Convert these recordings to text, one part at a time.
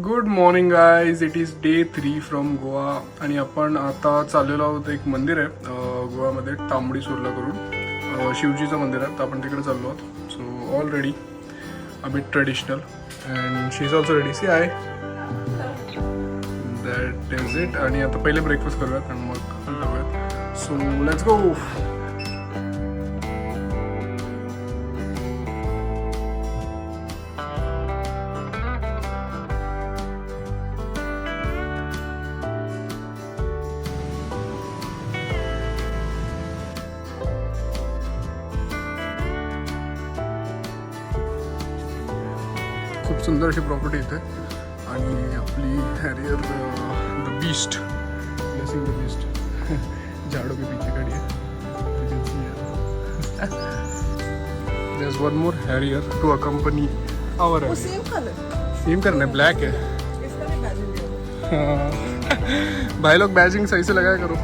Good morning guys. It is day 3 from Goa आणि आपण आता चाललेलो आहोत. एक मंदिर आहे गोवामध्ये, तांबडी सुरला करून शिवजीचं मंदिर आहे. तर आपण तिकडे चाललो आहोत. So all ready, a bit traditional and she is also ready. See I that is it. आणि आता पहिले ब्रेकफास्ट करूयात आणि मग जाऊयात. So let's go. खूप सुंदर अशी प्रॉपर्टी इथे आणि आपली Harrier the beast, blessing the beast, झाडो के पीछे खड़ी है. There's one more harrier to accompany our harrier. Same colour, same करना है, ब्लैक है. इसका भी बैजिंग है. भाई लोग बैजिंग सही से लगाया करो.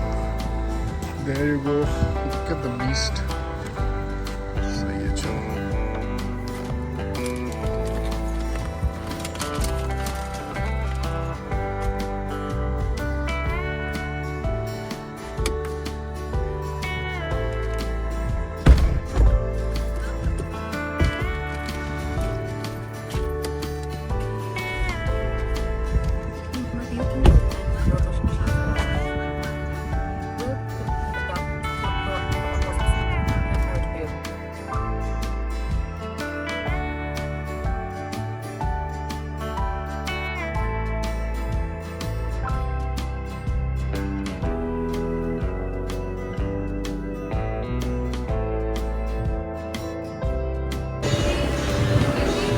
There you go. Look at the beast. सही है. चलो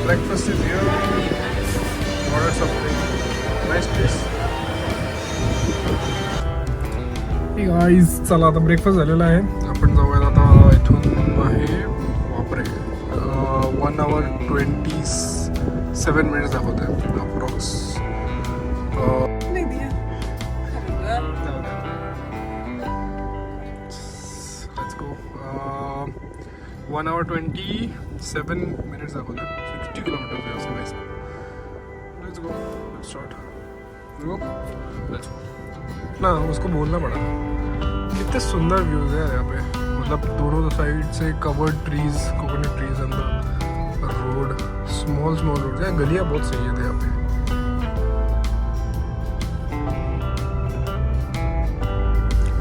breakfast is here. Order something. Nice place. Hey guys, चला आता ब्रेकफास्ट झालेला आहे. आपण जाऊयात आता. इथून आहे वापरे 1 hour 27 minutes दाखवत आहे अप्रॉक्स. नहीं दिया. Let's go. 1 hour 27 minutes दाखवत आहे. 60 kilometers है उसमें. Let's go, let's start. Let's go ना. उसको बोलना पड़ा. कितने सुंदर व्यूज है यहाँ पे. मतलब दोनों साइड से covered trees, coconut trees and the road, small road है. गलियाँ बहुत सही है यहाँ पे.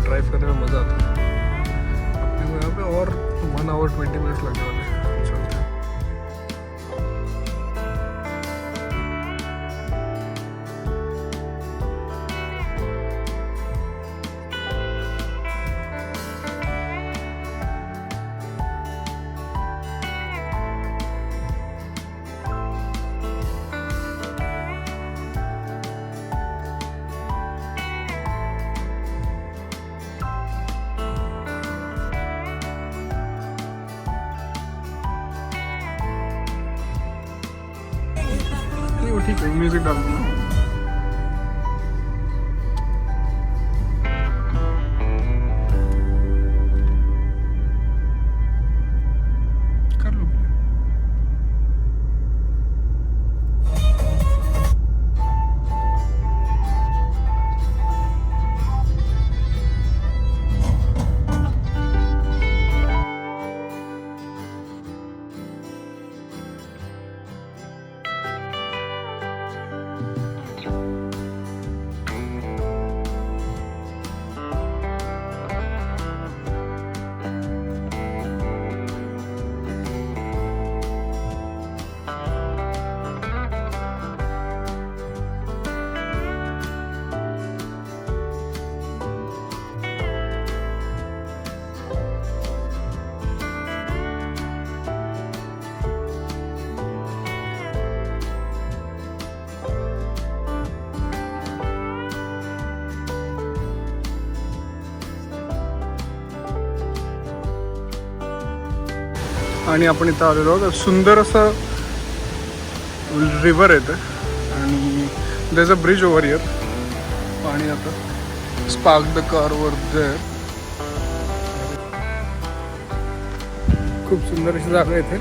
ड्राइव करने में मज़ा आता है. अपने को यहाँ पे और 1 hour 20 minutes लगने वाले हैं. चलते हैं. नहीं वो ठीक है, म्यूजिक डाल दूँ. कर लो प्ले. आणि आपण इथं आलेलो आहोत. सुंदर असं रिव्हर येतं आणि there is a bridge over here. पाणी आता स्पार्क द कार वर देअर. खूप सुंदर अशी जागा येते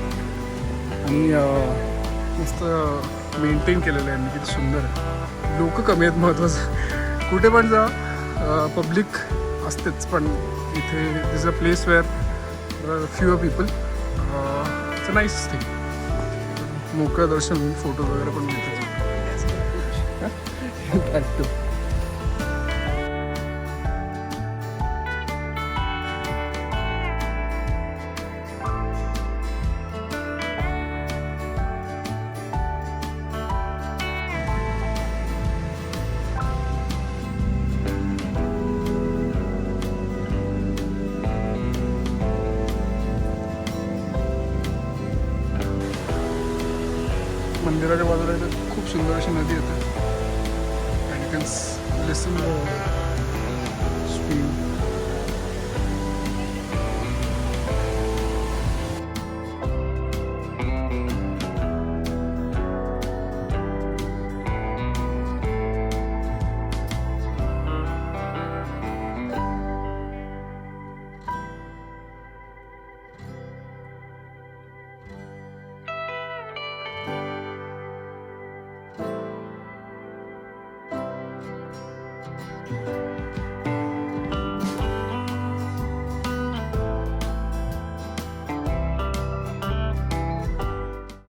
आणि मस्त मेंटेन केलेलं आहे किती सुंदर आहे. लोक कमी आहेत महत्त्वाचं. कुठे पण जा पब्लिक असतेच, पण इथे is a place where fewer people. It's a nice thing. मोकळं दर्शन होईल, फोटो वगैरे पण मिळतात. मंदिराच्या बाजूला इथे खूप सुंदर अशी नदी येते. And you can listen stream.